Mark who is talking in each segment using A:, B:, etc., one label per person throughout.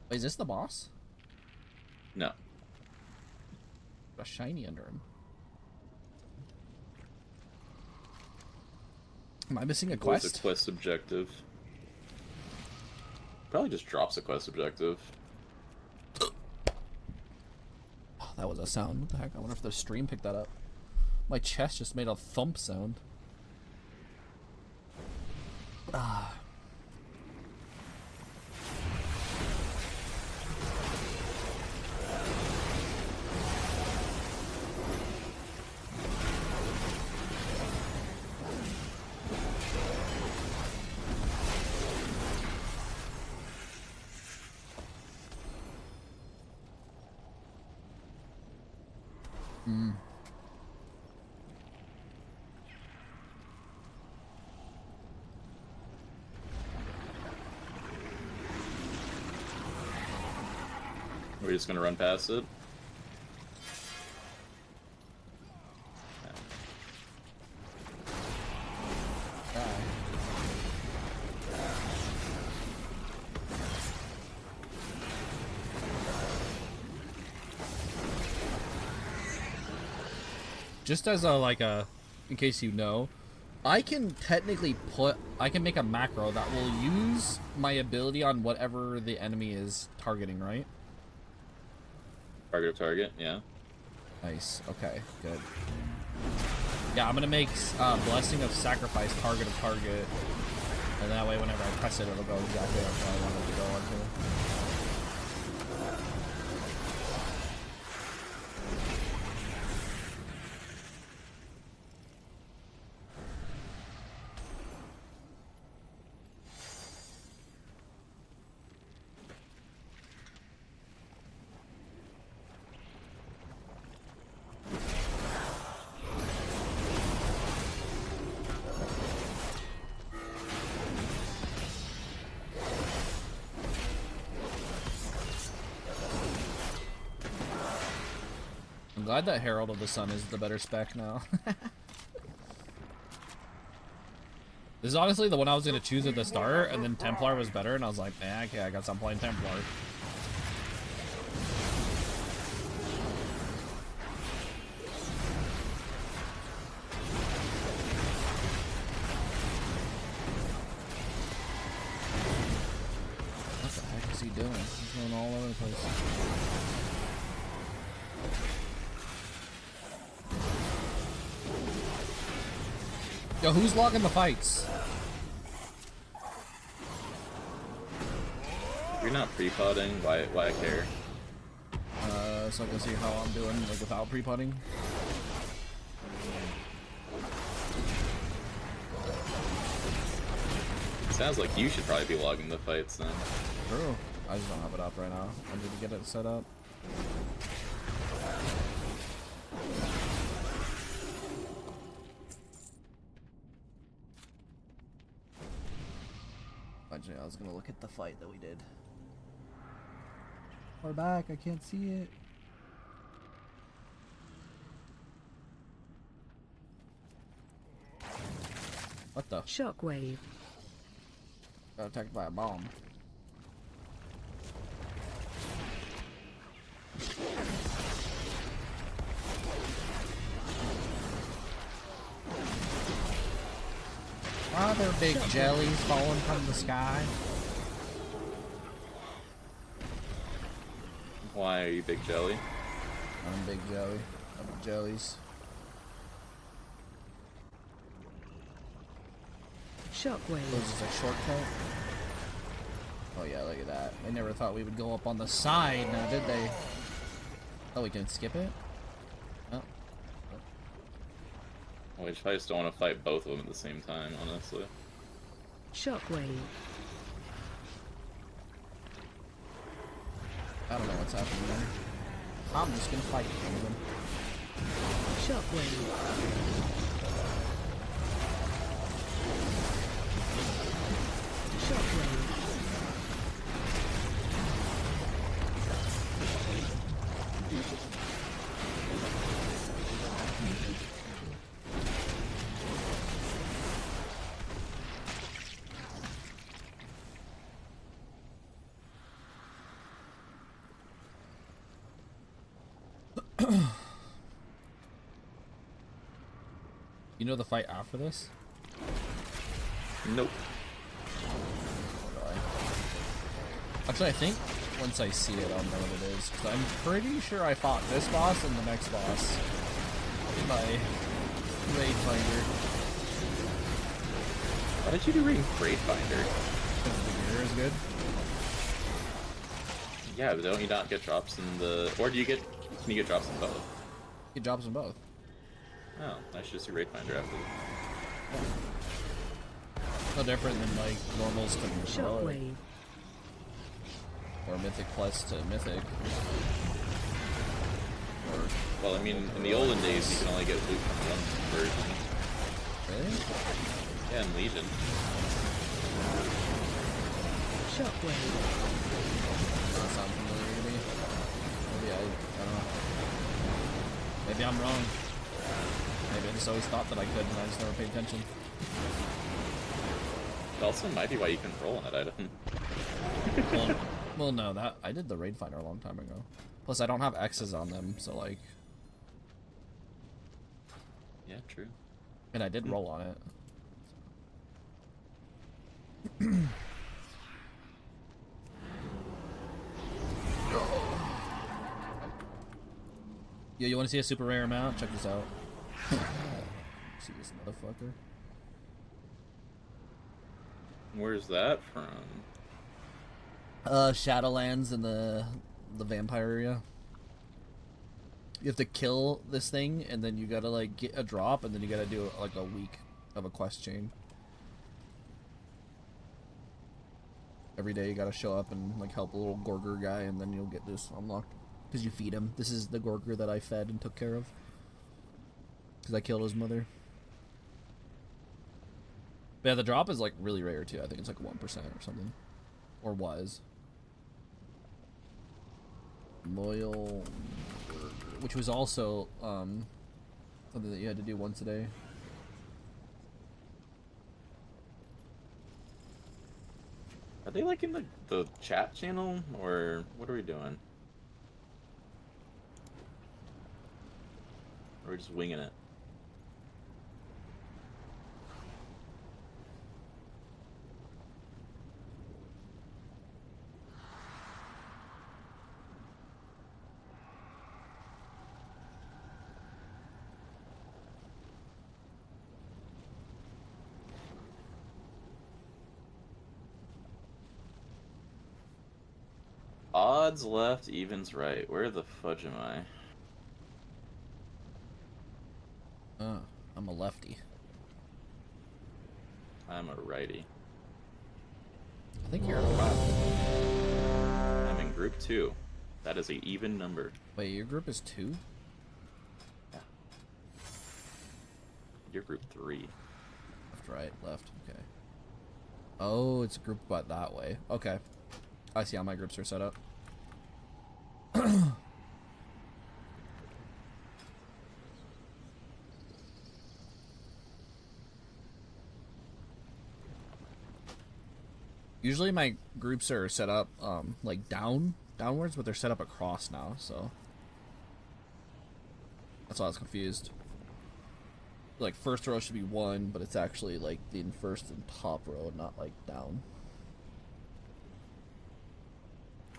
A: Wait, is this the boss?
B: No.
A: A shiny under him. Am I missing a quest?
B: What's a quest objective? Probably just drops a quest objective.
A: Oh, that was a sound. What the heck? I wonder if the stream picked that up. My chest just made a thump sound. Ah.
B: We're just gonna run past it.
A: Just as a in case you know, I can technically make a macro that will use my ability on whatever the enemy is targeting, right?
B: Target of target, yeah.
A: Nice. Okay, good. Yeah, I'm gonna make Blessing of Sacrifice target of target, and that way whenever I press it, it'll go exactly where I want it to go onto. I'm glad that Herald of the Sun is the better spec now. This is honestly the one I was going to choose at the start, and then Templar was better, and I was like, nah, okay, I guess I'm playing Templar. What the heck is he doing? He's going all over the place. Yo, who's logging the fights?
B: If you're not pre-potting, why care?
A: So I can see how I'm doing like without pre-putting.
B: Sounds like you should probably be logging the fights then.
A: True. I just don't have it up right now. I need to get it set up. Actually, I was gonna look at the fight that we did. We're back. I can't see it. What the?
C: Shockwave.
A: Got attacked by a bomb. Are there big jellies falling from the sky?
B: Why are you Big Jelly?
A: I'm Big Jelly. I'm jellies.
C: Shockwave.
A: Was this a shortcut? Oh yeah, look at that. They never thought we would go up on the side now, did they? Oh, we can skip it? Oh.
B: Which I just don't want to fight both of them at the same time, honestly.
C: Shockwave.
A: I don't know what's happening there. I'm just gonna fight one of them.
C: Shockwave. Shockwave.
A: You know the fight after this?
B: Nope.
A: Actually, I think once I see it, I'll know what it is. Because I'm pretty sure I fought this boss and the next boss in my raid finder.
B: Why did you do raid finder?
A: Because the gear is good.
B: Yeah, but don't you not get drops in the... Or do you get... Can you get drops in both?
A: Get jobs in both.
B: Oh, I should just do raid finder after.
A: No different than like normals to
C: Shockwave.
A: or mythic plus to mythic. Or
B: Well, I mean, in the olden days, you can only get loot from one version.
A: really?
B: Yeah, in Legion.
C: Shockwave.
A: Doesn't sound familiar to me. Maybe I don't know. Maybe I'm wrong. Maybe I just always thought that I could and I just never paid attention.
B: It also might be why you can roll on that item.
A: Well, no, that I did the raid finder a long time ago. Plus, I don't have X's on them, so like,
B: Yeah, true.
A: and I did roll on it. Yeah, you want to see a super rare amount? Check this out. See this motherfucker.
B: Where's that from?
A: Shadowlands in the vampire area. You have to kill this thing, and then you gotta like get a drop, and then you gotta do like a week of a quest chain. Every day you gotta show up and like help a little Gorger guy, and then you'll get this unlocked. Because you feed him. This is the Gorger that I fed and took care of. Because I killed his mother. But yeah, the drop is like really rare too. I think it's like 1% or something. Or was. Loyal Burger, which was also something that you had to do once a day.
B: Are they like in the chat channel? Or what are we doing? Or we're just winging it? Odds left, evens right. Where the fudge am I?
A: I'm a lefty.
B: I'm a righty.
A: I think you're a left.
B: I'm in group 2. That is a even number.
A: Wait, your group is 2?
B: Yeah. You're group 3.
A: Left, right, left. Okay. Oh, it's grouped by that way. Okay. I see how my groups are set up. Usually my groups are set up like downwards, but they're set up across now, so that's why I was confused. Like first row should be 1, but it's actually like the first and top row, not like down.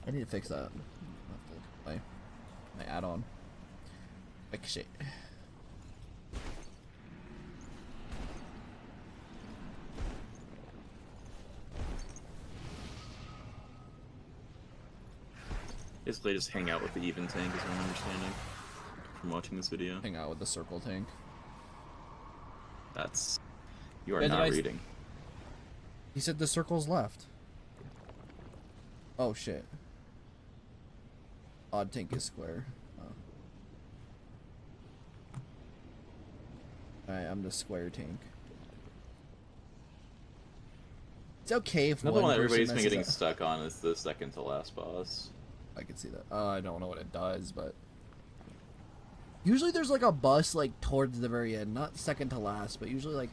A: I need to fix that. My add-on. Like shit.
B: Basically, just hang out with the even tank is what I'm understanding from watching this video.
A: Hang out with the circle tank.
B: That's... You are
A: Yeah,
B: not reading.
A: He said the circle's left. Oh shit. Odd tank is square. Oh. Alright, I'm the square tank. It's okay if
B: Another one that
A: person
B: everybody's been
A: messes
B: getting
A: up.
B: stuck on is the second to last boss.
A: I can see that. I don't know what it does, but usually there's like a bus like towards the very end, not second to last, but usually like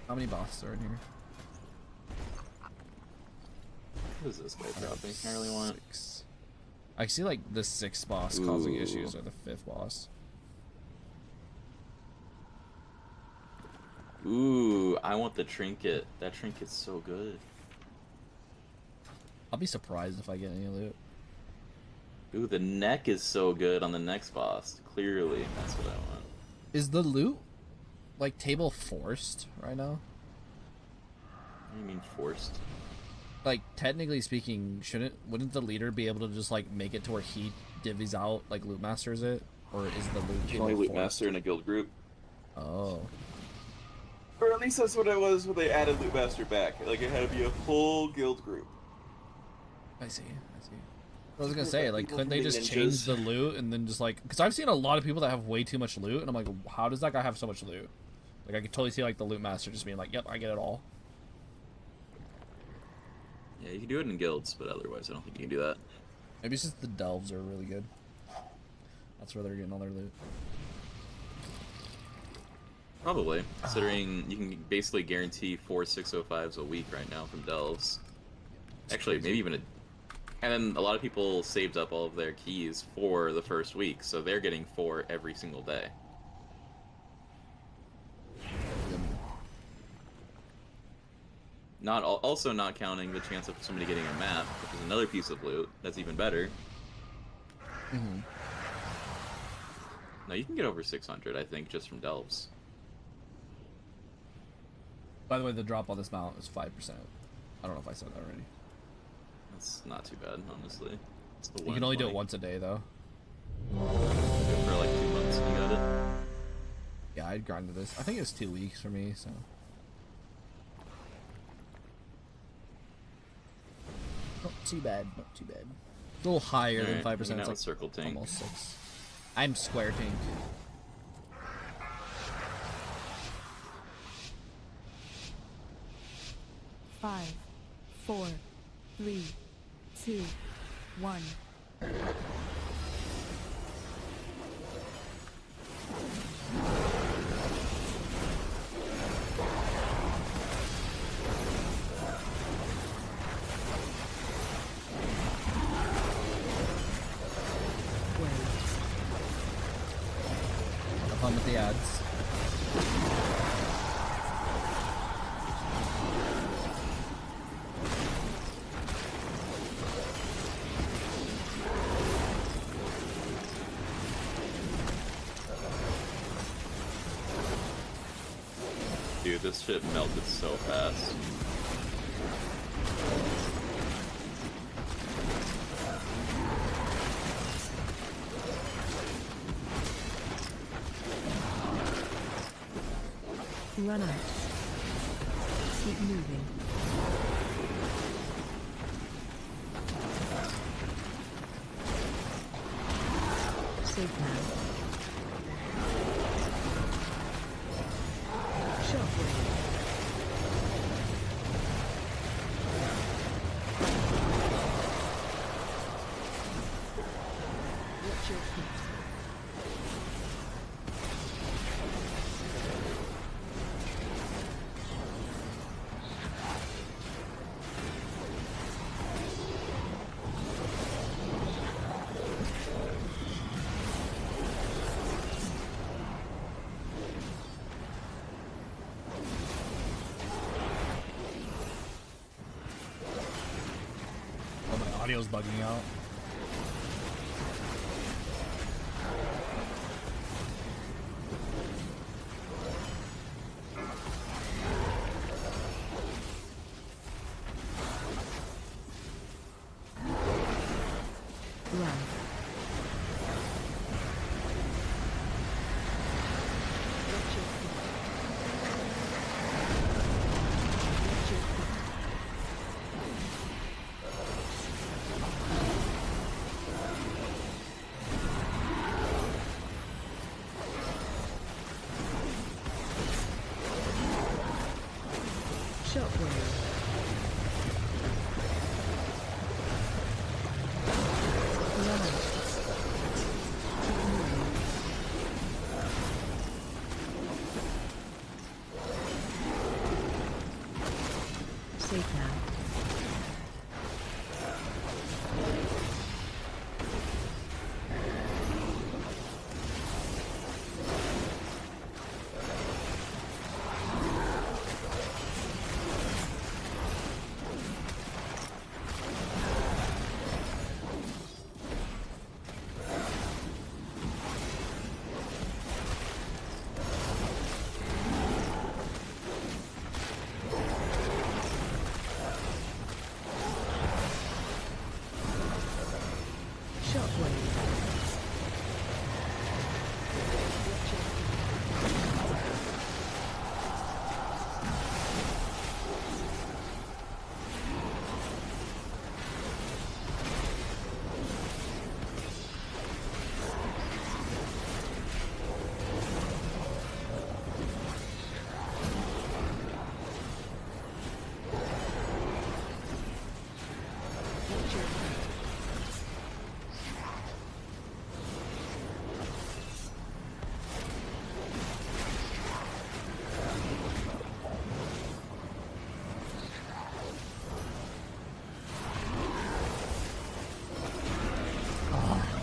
A: how many bosses are in here?
B: What is this guy dropping? I really want...
A: 6. I see like the 6th boss causing
B: Ooh.
A: issues or the 5th boss.
B: Ooh, I want the trinket. That trinket's so good.
A: I'll be surprised if I get any loot.
B: Ooh, the neck is so good on the next boss. Clearly, that's what I want.
A: Is the loot like table forced right now?
B: What do you mean forced?
A: Like technically speaking, wouldn't the leader be able to just like make it to where he divvies out like loot masters it, or is the loot
B: You can
A: table
B: only loot
A: forced?
B: master in a guild group.
A: Oh,
B: Or at least that's what it was when they added loot master back. Like it had to be a full guild group.
A: I see. I was gonna say, like,
B: People
A: couldn't they
B: from the
A: just change
B: ninjas.
A: the loot and then just like, because I've seen a lot of people that have way too much loot, and I'm like, how does that guy have so much loot? Like, I could totally see like the loot master just being like, yep, I get it all.
B: Yeah, you can do it in guilds, but otherwise I don't think you can do that.
A: Maybe it's just the delves are really good. That's where they're getting all their loot.
B: Probably, considering you can basically guarantee 4 605s a week right now from delves. Actually, maybe even a... And then a lot of people saved up all of their keys for the first week, so they're getting 4 every single day. Also not counting the chance of somebody getting a map, which is another piece of loot that's even better.
A: Mm-hmm.
B: No, you can get over 600, I think, just from delves.
A: By the way, the drop on this mount is 5%. I don't know if I said that already.
B: That's not too bad, honestly. It's the
A: You can only do it
B: 120.
A: once a day, though.
B: For like 2 months, you got it.
A: Yeah, I'd grinded this. I think it was 2 weeks for me, so. Not too bad, not too bad. A little higher than 5%.
B: hanging
A: It's
B: out
A: like
B: with Circle Tank.
A: almost 6. I'm square tank.
C: Five, 4, 3, 2, 1. Wait.
A: Have fun with the ads.
B: Dude, this shit melted so fast.
C: Run out. Keep moving. Safe now. Shockwave. Watch your feet.
A: Oh, my audio's bugging out.
C: Run. Watch your feet. Watch your feet. Shockwave. Run out. Keep moving. Safe now.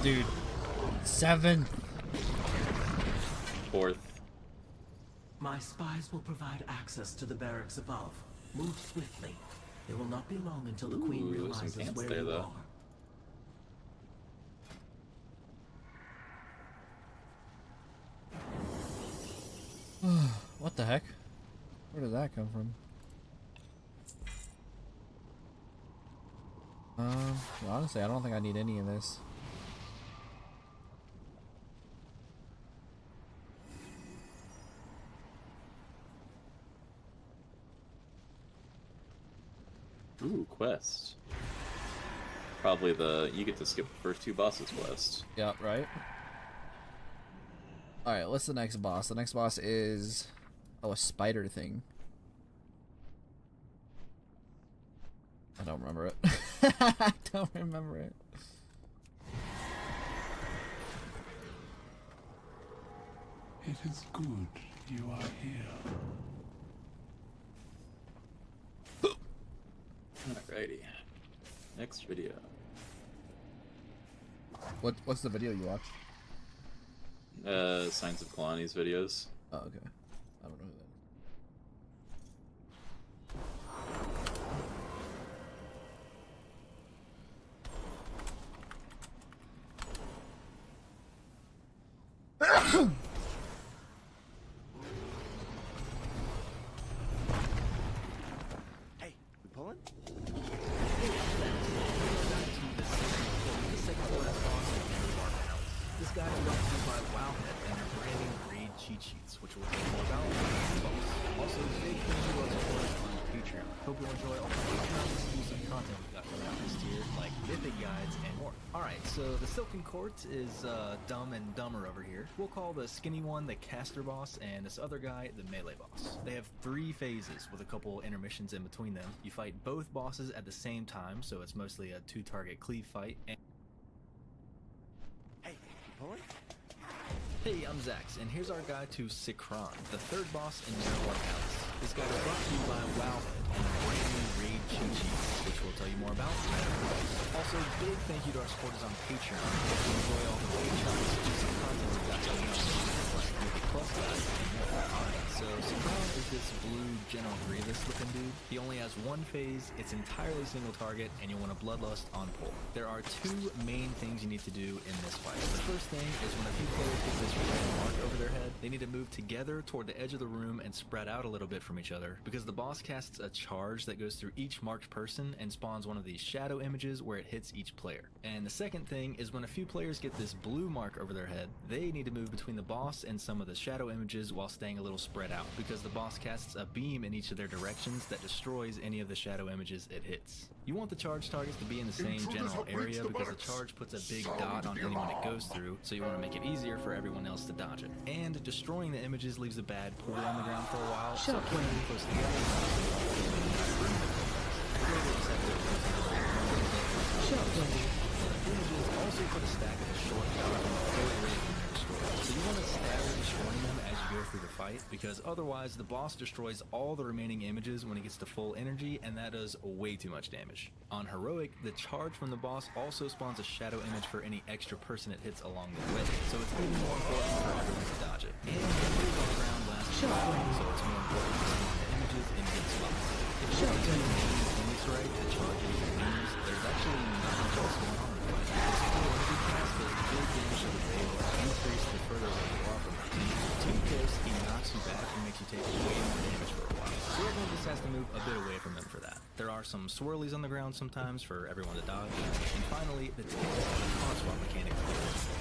A: Dude. 7th.
B: 4th.
D: My spies will provide access to the barracks above. Move swiftly. It will not be long until the Queen
B: Ooh, some
D: realizes
B: pants
D: where
B: there,
D: you
B: though.
A: are. What the heck? Where did that come from? Honestly, I don't think I need any of this.
B: Ooh, quest. Probably you get to skip the first 2 bosses quest.
A: Yeah, right? Alright, what's the next boss? The next boss is... Oh, a spider thing. I don't remember it. I don't remember it.
E: It is good you are here.
B: Alrighty. Next video.
A: What's the video you watched?
B: Signs of Kalani's videos.
A: Oh, okay. I don't know who that is.
F: Hey, we pulling?
D: This guide is brought to you by Wowhead and their brand new raid cheat sheets, which will tell you more about also, big thank you to our supporters on Patreon. Hope you enjoy all the Patreon exclusive content we've got coming out this tier, like mythic guides and more. Alright, so the Silken Court is Dumb and Dumber over here. We'll call the skinny one the caster boss, and this other guy the melee boss. They have 3 phases with a couple intermissions in between them. You fight both bosses at the same time, so it's mostly a 2-target cleave fight. And
F: Hey, we pulling?
D: hey, I'm Zax, and here's our guide to Sikron, the 3rd boss in Miramar Palace. This guide is brought to you by Wowhead and their brand new raid cheat sheets, which we'll tell you more about. Also, big thank you to our supporters on Patreon. Hope you enjoy all the Patreon exclusive content we've got coming out, like Mythic Plus guides and more. Alright, so Sikron is this blue General Grievous looking dude. He only has 1 phase, it's entirely single target, and you'll want a Bloodlust on pull. There are 2 main things you need to do in this fight. The first thing is when a few players get this red mark over their head, they need to move together toward the edge of the room and spread out a little bit from each other, because the boss casts a charge that goes through each marked person and spawns one of these shadow images where it hits each player. And the second thing is when a few players get this blue mark over their head, they need to move between the boss and some of the shadow images while staying a little spread out, because the boss casts a beam in each of their directions that destroys any of the shadow images it hits. You want the charge targets to be in the same general area because the charge puts a big dot on anyone it goes through, so you want to make it easier for everyone else to dodge it. And destroying the images leaves a bad pool on the ground for a while, so keep them close together. Images also put a stack of a short dot on the third ring when they're destroyed. So you want to stagger destroying them as you go through the fight, because otherwise the boss destroys all the remaining images when it gets to full energy, and that does way too much damage. On Heroic, the charge from the boss also spawns a shadow image for any extra person it hits along the way, so it's even more important for everyone to dodge it. And the images on the ground last long, so it's more important to spawn the images in good spots. If you don't do things right, the charges and beams, there's actually not much else going on in the fight. This full energy cast does big damage to the payload, increase the further away you are from it. And if you're too close, he knocks you back and makes you take way more damage for a while. So everyone just has to move a bit away from him for that. There are some swirlies on the ground sometimes for everyone to dodge. And finally, the taunt swap mechanic.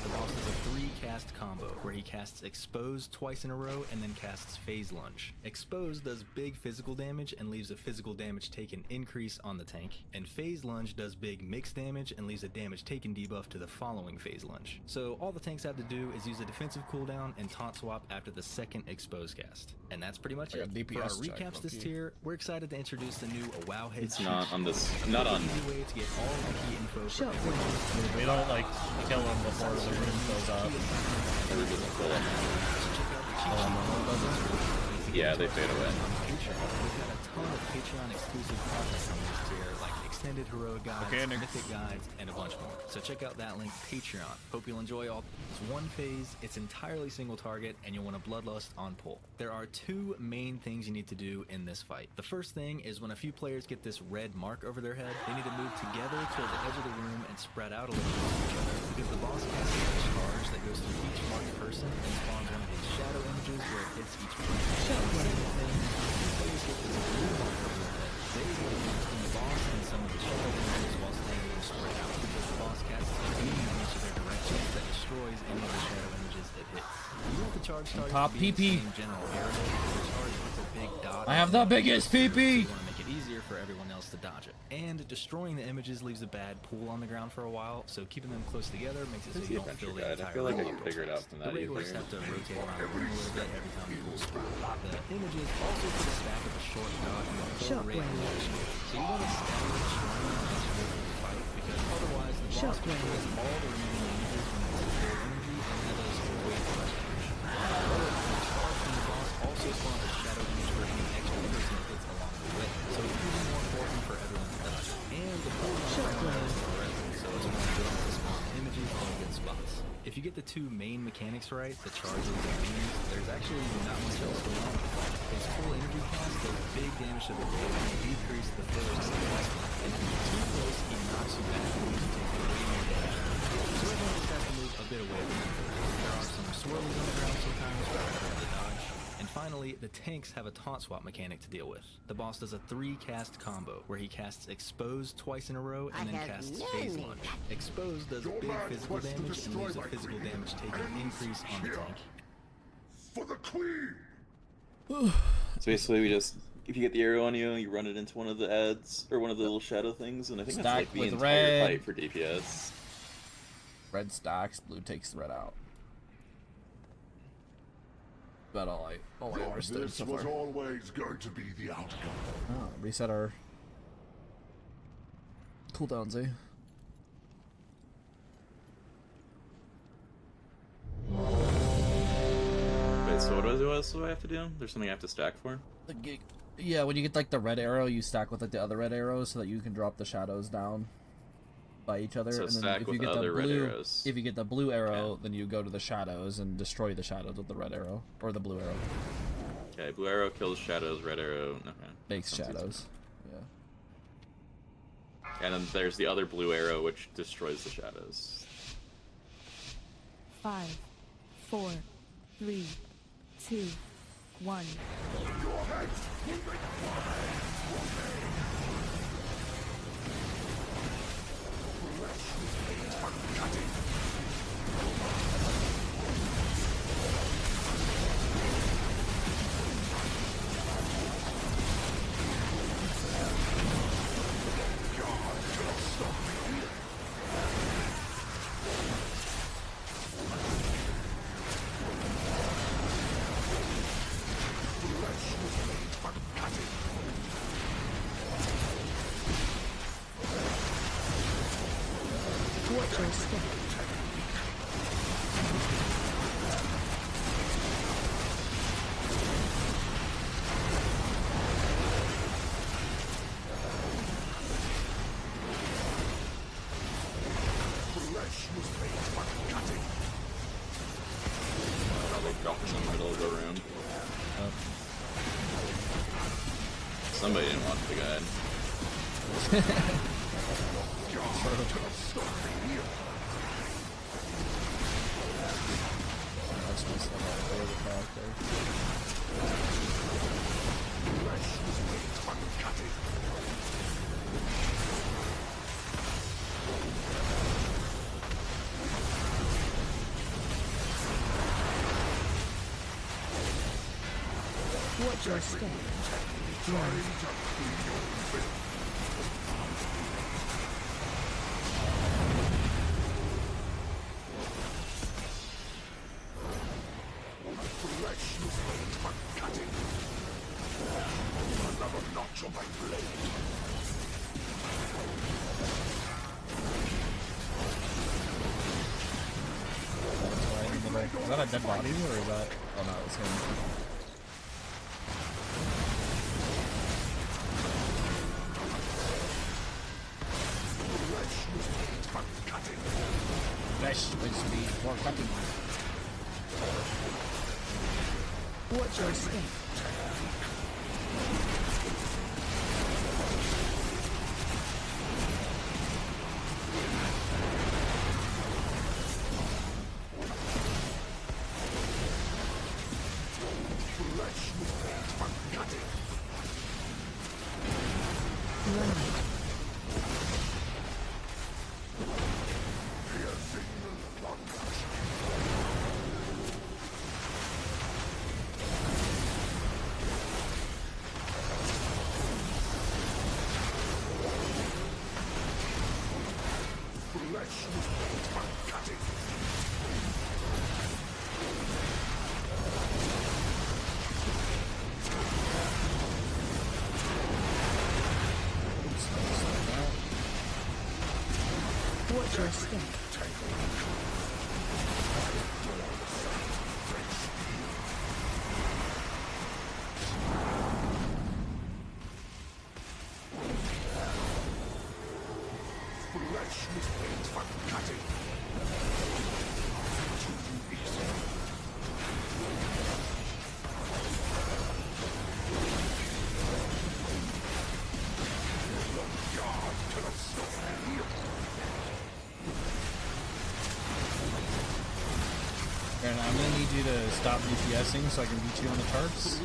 D: The boss does a 3-cast combo, where he casts Expose twice in a row and then casts Phase Lunge. Expose does big physical damage and leaves a physical damage taken increase on the tank, and Phase Lunge does big mixed damage and leaves a damage taken debuff to the following Phase Lunge. So all the tanks have to do is use a defensive cooldown and taunt swap after the second Expose cast. And that's pretty much
A: Like
D: it.
A: a DPS
D: For our
A: check,
D: recaps this
A: okay.
D: tier, we're excited to introduce the new Wowhead
B: It's not on this. Not on.
D: easy way to get all the key info for everyone.
A: We don't like kill him before the room fills up.
B: Or doesn't fill up. Yeah, they fade away.
D: Patreon. We've got a ton of Patreon exclusive content on this tier, like extended heroic guides,
A: Mechanics.
D: mythic guides, and a bunch more. So check out that link, Patreon. Hope you'll enjoy all. It's one phase, it's entirely single target, and you'll want a bloodlust on pull. There are two main things you need to do in this fight. The first thing is when a few players get this red mark over their head, they need to move together toward the edge of the room and spread out a little from each other, because the boss casts a charge that goes through each marked person and spawns one of these shadow images where it hits each person. Second thing, if players get this blue mark over their head, they will move between the boss and some of the shadow images while staying a little spread out, because the boss casts a beam in each of their directions that destroys any of the shadow images it hits. You want the charge target
A: Top
D: to be in the
A: PP.
D: same general area, the charge puts a big dot.
A: I have the biggest PP.
D: You want to make it easier for everyone else to dodge it. And destroying the images leaves a bad pool on the ground for a while, so keeping them close together makes it so
B: Where's
D: you
B: the
D: don't fill
B: adventure
D: the
B: guide? I
D: entire
B: feel like I
D: room
B: can
D: up
B: figure it
D: real
B: out from
D: fast.
B: that
D: The regulars
B: either.
D: have to rotate around the room a little bit every time you pull sprout. The images also put a stack of a short dot and a full rate of motion. So you want to stagger destroying them as you go through the fight, because otherwise the boss destroys all the remaining images when it's at full energy, and that does way too much damage. And the boss also spawns a shadow image for any extra person it hits along the way, so it's even more important for everyone to dodge it. And the cooldown is present, so it's more important to spawn images in good spots. If you get the two main mechanics right, the charges and beams, there's actually not much else going on. His full energy cast does big damage to the blade and decrease the player's success. And if you're too close, he knocks you back and you take way more damage. So everyone just has to move a bit away from each other. There are some swirlies on the ground sometimes, but are hard to dodge. And finally, the tanks have a taunt swap mechanic to deal with. The boss does a 3-cast combo, where he casts Expose twice in a row and then casts Phase Lunge. Expose does big physical damage and leaves a physical damage taken increase on the tank.
E: For the Queen!
B: So basically, we just if you get the arrow on you, you run it into one of the ads or one of the little shadow things, and I think that's
A: Stack
B: like the
A: with
B: entire
A: red.
B: fight for DPS.
A: Red stacks, blue takes the red out. About all I understood
E: This
A: so
E: was
A: far.
E: always going to be the outcome.
A: Oh, reset our cooldowns, eh?
B: Wait, so what else do I have to do? There's something I have to stack for?
A: Yeah, when you get like the red arrow, you stack with like the other red arrows so that you can drop the shadows down by each other.
B: So
A: and then
B: stack
A: if
B: with
A: you get
B: other
A: the
B: red
A: blue,
B: arrows.
A: if you get the blue arrow, then you go to the shadows and destroy the shadows with the red arrow or the blue arrow.
B: Okay, blue arrow kills shadows, red arrow okay.
A: Makes
B: Sounds easy.
A: shadows. Yeah.
B: And then there's the other blue arrow which destroys the shadows.
F: 5, 4, 3, 2, 1.
C: Watch your step.
B: Probably dropped in the middle of the room. Somebody didn't watch the guide.
A: That's my favorite character.
C: Watch your step.
A: Is that a dead body or is that? Oh no, it's him. flesh with speed for cutting.
C: Watch your step. Watch your step.
A: And I'm gonna need you to stop DPSing so I can beat you on the charts.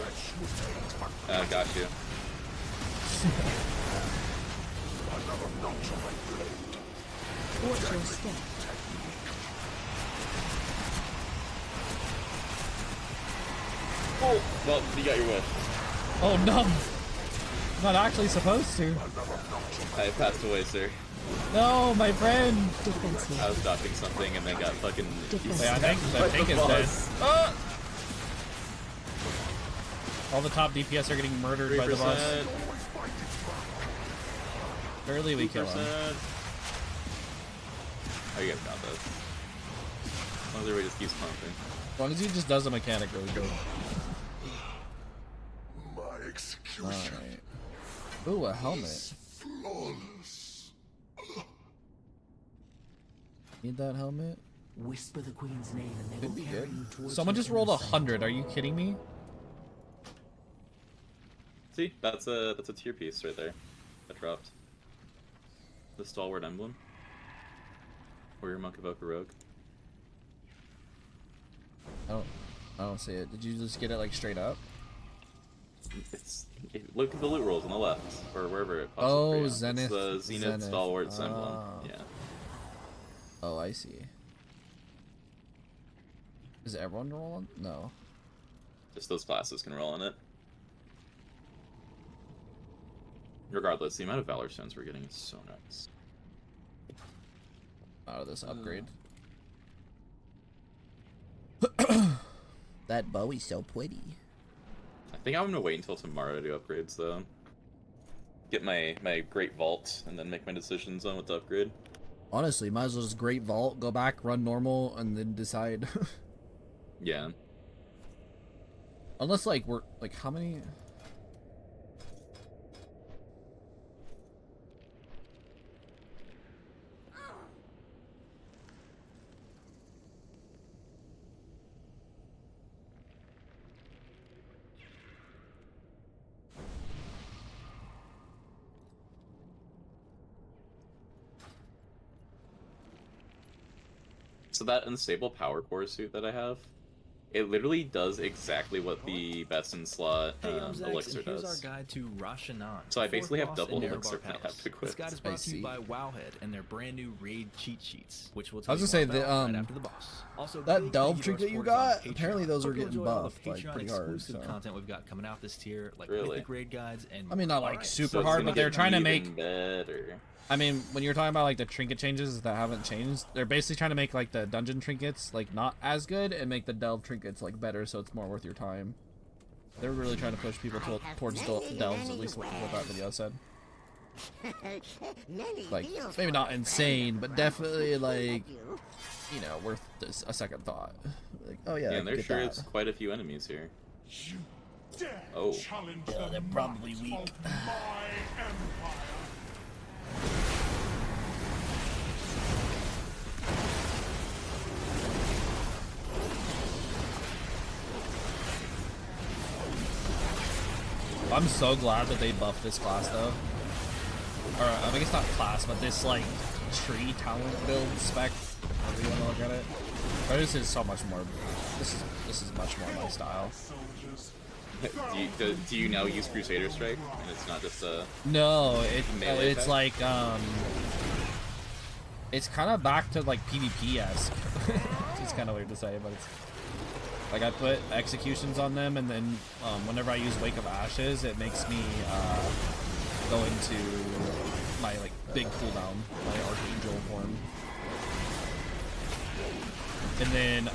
B: Got you.
C: Watch your step.
B: Oh, well, you got your wish.
A: Oh no! I'm not actually supposed to.
B: I passed away, sir.
A: No, my friend!
C: Defensive.
B: I was dodging something and then got fucking...
A: Wait, I think it's dead. Ah! All the top DPS are getting murdered by the boss.
B: 3%.
A: Barely we kill him.
B: 2%. Oh, you guys got this. As long as everybody just keeps pumping.
A: As long as he just does a mechanic really good.
E: My execution
A: Alright. Ooh, a helmet.
E: flawless.
A: Need that helmet?
G: Whisper the Queen's name and they
A: Could
G: will
A: be
G: carry
A: good.
G: you towards
A: Someone
G: your
A: just rolled
G: inner sanctum.
A: 100. Are you kidding me?
B: See, that's a tier piece right there. That dropped. The stalwart emblem. Warrior monk evoker rogue.
A: I don't see it. Did you just get it like straight up?
B: Look at the loot rolls on the left, or wherever it pops up
A: Oh,
B: for you.
A: Zenith.
B: It's the Zenith stalwart emblem.
A: Ah.
B: Yeah.
A: Oh, I see. Is everyone rolling? No.
B: Just those classes can roll in it. Regardless, the amount of Valor Stones we're getting is so nice.
A: Out of this upgrade. That Bowie's so pretty.
B: I think I'm gonna wait until tomorrow to do upgrades though. Get my great vault and then make my decisions on what to upgrade.
A: Honestly, might as well just Great Vault, go back, run normal, and then decide.
B: Yeah.
A: Unless like we're like how many?
B: So that unstable power core suit that I have, it literally does exactly what the best in slot
D: Hey, I'm Zax,
B: elixir
D: and here's our
B: does.
D: guide to Rashanan.
B: So I
D: the
B: basically
D: fourth
B: have
D: boss
B: double
D: in
B: elixir
D: Erebar
B: when I have
D: Palace.
B: to equip.
D: This guide is
A: I
D: brought to you
A: see.
D: by Wowhead and their brand new raid cheat sheets, which we'll
A: I
D: tell
A: was
D: you
A: gonna
D: more
A: say,
D: about
A: the,
D: right after the boss. Also,
A: that
D: big
A: delve
D: thank you to our
A: trinket you
D: supporters on
A: got,
D: Patreon.
A: apparently those
D: Hope
A: are
D: you
A: getting
D: enjoy all the
A: buffed, like,
D: Patreon
A: pretty hard,
D: exclusive
A: so.
D: content we've got coming out this tier, like
B: Really?
D: mythic raid guides and
A: I mean, not like
D: Alright,
A: super
B: So it's
A: hard,
B: gonna
A: but they're
B: get
A: trying to
B: even
A: make.
B: better.
A: I mean, when you're talking about like the trinket changes that haven't changed, they're basically trying to make like the dungeon trinkets like not as good and make the delve trinkets like better, so it's more worth your time. They're really trying to push people towards delves, at least what that video said. Like, maybe not insane, but definitely like, you know, worth a second thought. Like, oh yeah,
B: Yeah, and there
A: get
B: sure
A: that.
B: is quite a few enemies here.
E: You dare
B: Oh.
E: challenge
A: Yeah,
E: the
A: they're probably
E: might
A: weak.
E: of my empire.
A: I'm so glad that they buffed this class though. Or I guess not class, but this like tree talent build spec. However you want to look at it. But this is so much more. This is much more my style.
B: Do you now use Crusader Strike, and it's not just a
A: No,
B: melee
A: it's
B: attack?
A: like it's kind of back to like PvP-esque. It's kind of weird to say, but it's like I put executions on them, and then whenever I use Wake of Ashes, it makes me go into my like big cooldown, my Archangel form, and then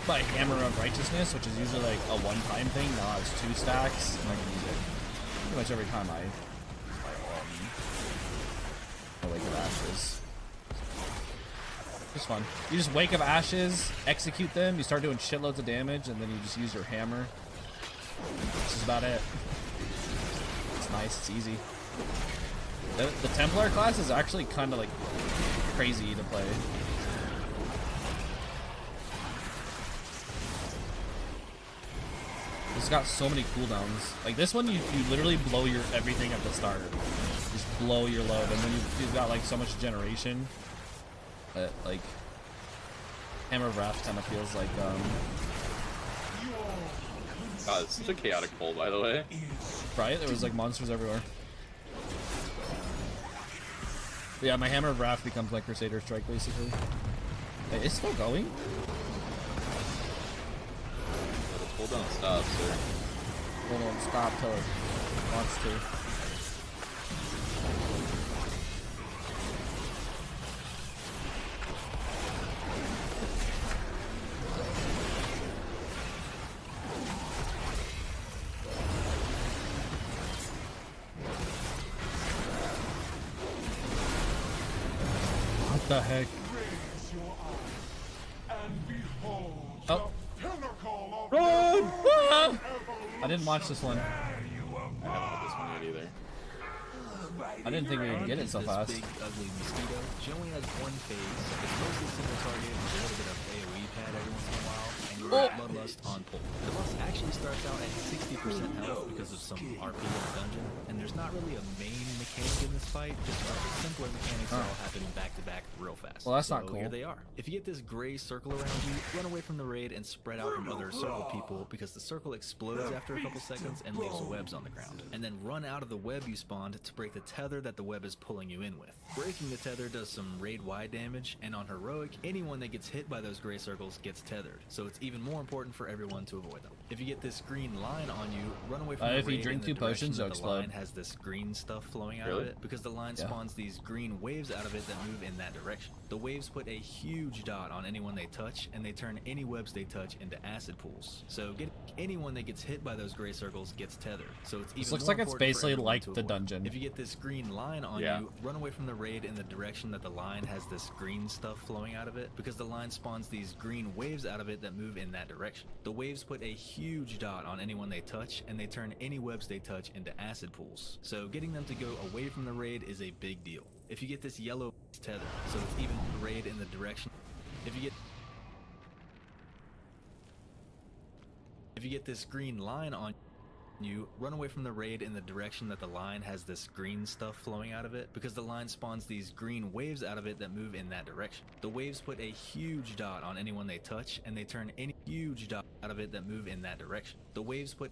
A: my Hammer of Righteousness, which is usually like a one-time thing, now it's 2 stacks, and I can use it pretty much every time I Wake of Ashes. It's fun. You just Wake of Ashes, execute them, you start doing shitloads of damage, and then you just use your hammer. This is about it. It's nice, it's easy. The Templar class is actually kind of like crazy to play. It's got so many cooldowns. Like this one, you literally blow your everything at the start. Just blow your load, and then you've got like so much generation. That like Hammer of Wrath kind of feels like
B: God, it's such a chaotic pull, by the way.
A: right? There was like monsters everywhere. But yeah, my Hammer of Wrath becomes like Crusader Strike basically. Hey, it's still going.
B: Hold on, stop, sir.
A: Hold on, stop till it wants to. What the heck? Oh. Run! Ah! I didn't watch this one.
B: I haven't had this one yet either.
A: I didn't think we would get it so
D: This
A: fast.
D: big ugly mosquito. She only has one phase. It's mostly single target with a little bit of AoE pad every once in a while, and you're Bloodlust on pull. The boss actually starts out at 60% health because of some RP in the dungeon, and there's not really a main mechanic in this fight, just one of the simpler mechanics that all happen back to back real fast.
A: Well, that's
D: so
A: not cool.
D: Here they are. If you get this gray circle around you, run away from the raid and spread out from other circle people because the circle explodes after a couple seconds and leaves webs on the ground. And then run out of the web you spawned to break the tether that the web is pulling you in with. Breaking the tether does some raid-wide damage, and on Heroic, anyone that gets hit by those gray circles gets tethered, so it's even more important for everyone to avoid them. If you get this green line on you, run away from the
A: If you
D: raid
A: drink
D: in the
A: 2
D: direction
A: potions,
D: that
A: you'll
D: the
A: explode.
D: line has this green stuff flowing out of
B: Really?
D: it, because the line
A: Yeah.
D: spawns these green waves out of it that move in that direction. The waves put a huge dot on anyone they touch, and they turn any webs they touch into acid pools. So anyone that gets hit by those gray circles gets tethered. So it's even
A: This looks
D: more
A: like it's
D: important for
A: basically
D: everyone
A: like
D: to
A: the
D: avoid.
A: dungeon.
D: If you get this green line on
B: Yeah.
D: you, run away from the raid in the direction that the line has this green stuff flowing out of it, because the line spawns these green waves out of it that move in that direction. The waves put a huge dot on anyone they touch, and they turn any webs they touch into acid pools. So getting them to go away from the raid is a big deal. If you get this yellow tether, so it's even the raid in the direction. If you get this green line on you, run away from the raid in the direction that the line has this green stuff flowing out of it, because the line spawns these green waves out of it that move in that direction. The waves put a huge dot on anyone they touch, and they turn any huge dot out of it that move in that direction. The waves put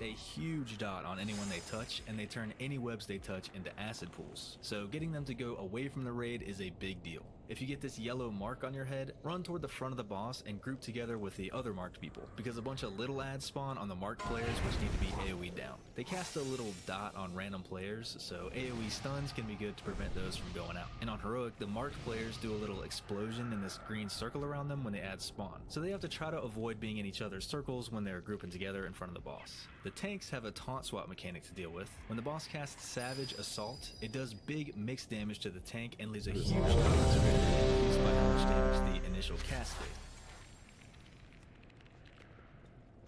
D: a huge dot on anyone they touch, and they turn any webs they touch into acid pools. So getting them to go away from the raid is a big deal. If you get this yellow mark on your head, run toward the front of the boss and group together with the other marked people, because a bunch of little ads spawn on the marked players which need to be AoE down. They cast a little dot on random players, so AoE stuns can be good to prevent those from going out. And on Heroic, the marked players do a little explosion in this green circle around them when the ads spawn, so they have to try to avoid being in each other's circles when they're grouping together in front of the boss. The tanks have a taunt swap mechanic to deal with. When the boss casts Savage Assault, it does big mixed damage to the tank and leaves a huge tolerance of increased by how much damage the initial cast did.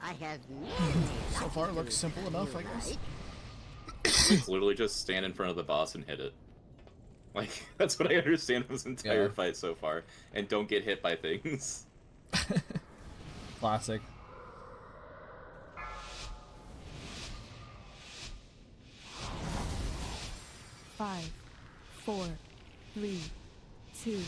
H: I have
A: So far, it looks simple enough, I guess.
B: It's literally just stand in front of the boss and hit it. Like, that's what I understand from this entire
A: Yeah.
B: fight so far. And don't get hit by things.
A: Classic.
F: 5, 4, 3, 2.